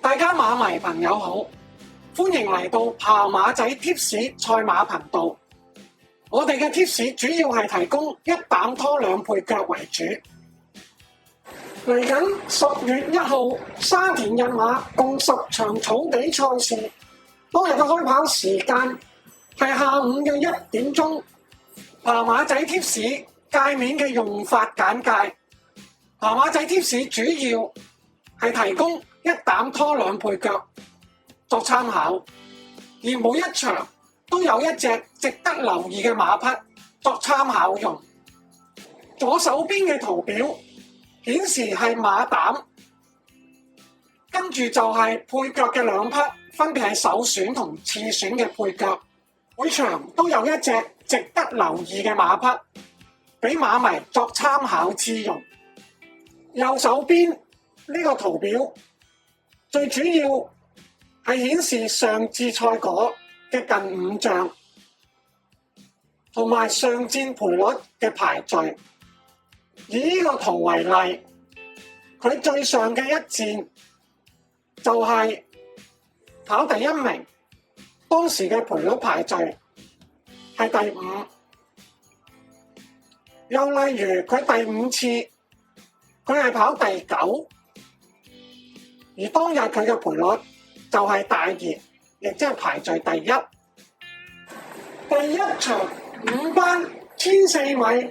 大家馬迷朋友好，歡迎嚟到跑馬仔貼士賽馬頻道。我哋嘅貼士主要係提供一膽拖兩配腳為主。嚟緊10月1號沙田日馬共10場草地賽事，當日嘅開跑時間係下午嘅1點鐘。跑馬仔貼士界面嘅用法簡介，跑馬仔貼士主要係提供一膽拖兩配腳作參考，而每一場都有一隻值得留意嘅馬匹作參考用。左手邊嘅圖表顯示係馬膽，跟住就係配腳嘅兩匹，分別係首選同次選嘅配腳。每場都有一隻值得留意嘅馬匹，俾馬迷作參考之用。右手邊呢個圖表最主要係顯示上至賽果嘅近5仗，同埋上戰賠率嘅排序。以呢個圖為例，佢最上嘅一戰就係跑第1名，當時嘅賠率排序係第5。又例如佢第5次，佢係跑第9，而當日佢嘅賠率就係大熱，亦即係排序第1。第一場5班1400米，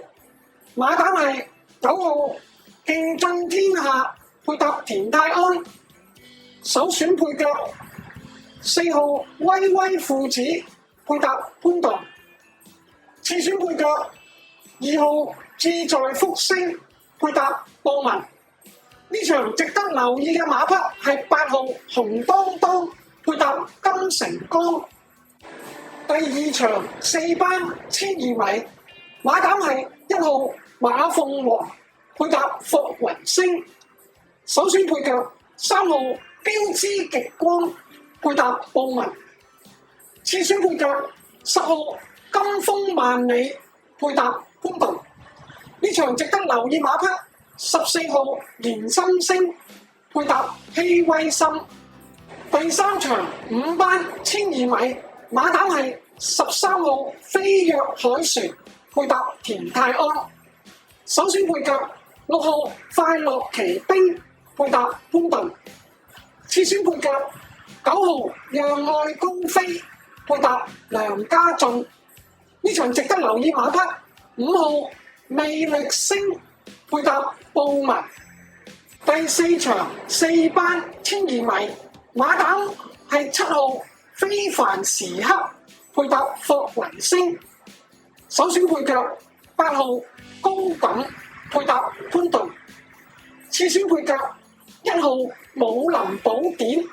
馬膽係9號競進天下配搭田泰安，首選配腳4號威威父子配搭潘頓，次選配腳2號志在福星配搭布文。呢場值得留意嘅馬匹係8號紅當當配搭金城江。第2場4班1200米，馬膽係1號馬鳳凰配搭霍雲星，首選配腳3號標之極光配搭布文，次選配腳10號金風萬里配搭潘頓。呢場值得留意馬匹14號連心星配搭希威森。第3場5班1200米，馬膽係13號飛躍海船配搭田泰安，首選配腳6號快樂奇兵配搭潘頓，次選配腳9號讓愛高飛配搭梁家俊。呢場值得留意馬匹5號魅力星配搭布文。第4場4班1200米，馬膽係7號非凡時刻配搭霍雲星，首選配腳8號高錦配搭潘頓，次選配腳1號武林寶典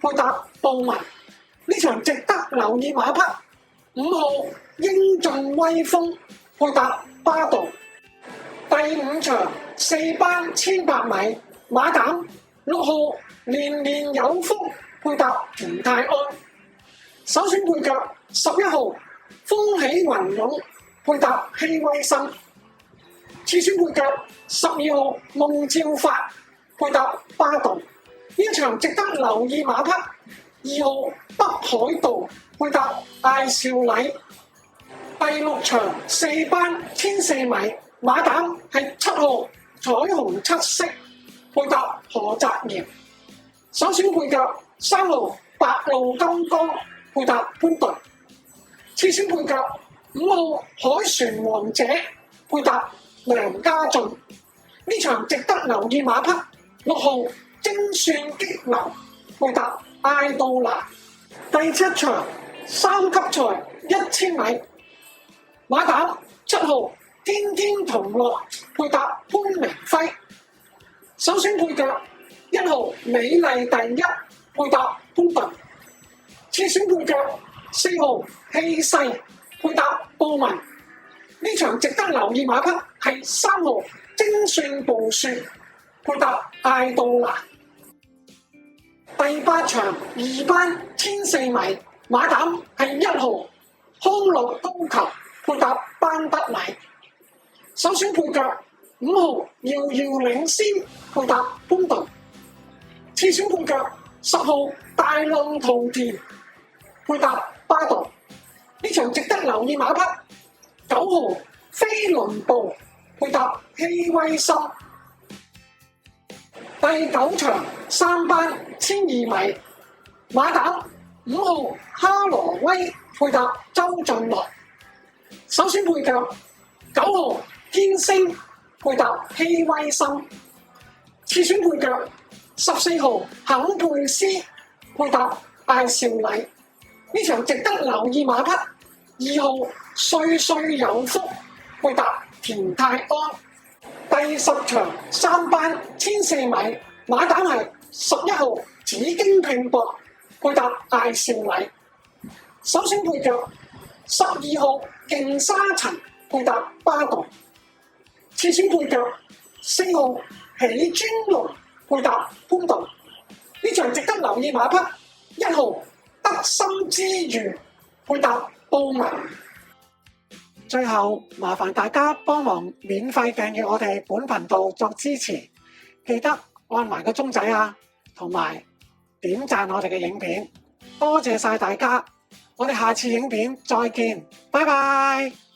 配搭布文。呢場值得留意馬匹5號英俊威風配搭巴道。第5場4班1800米，馬膽6號年年有福配搭田泰安，首選配腳11號風起雲湧配搭希威森，次選配腳12號夢照發配搭巴道。呢場值得留意馬匹2號北海道配搭艾少禮。第6場4班1400米，馬膽係7號彩虹七色配搭何澤賢，首選配腳3號白路金剛配搭潘頓，次選配腳5號海船王者配搭梁家俊。呢場值得留意馬匹6號精算激流配搭艾杜拿。第7場3級賽1000米，馬膽7號天天同樂配搭潘明輝，首選配腳1號美麗第一配搭潘頓，次選配腳4號氣勢配搭布文。呢場值得留意馬匹係3號精算暴雪配搭艾杜拿。第8場2班1400米，馬膽係1號康樂高球配搭班德禮，首選配腳5號遙遙領先配搭潘頓，次選配腳10號大浪淘田配搭巴度，呢場值得留意馬匹。9號飛輪步配搭希威森。第9場3班1200米，馬膽5號哈羅威配搭周俊樂。首選配腳9號天星配搭希威森。次選配腳14號肯佩斯配搭艾少禮。呢場值得留意馬匹。2號歲歲有福配搭田泰安。第10場3班1400米，馬膽係11號紫荊拼搏配搭艾少禮。首選配腳12號勁沙塵配搭巴度。次選配腳4號喜尊龍配搭潘頓。呢場值得留意馬匹。1號得心之餘配搭布文。最後麻煩大家幫忙免費訂閱我哋本頻道作支持，記得按埋個鐘仔啊，同埋點讚我哋嘅影片。多謝晒大家，我哋下次影片再見，拜拜。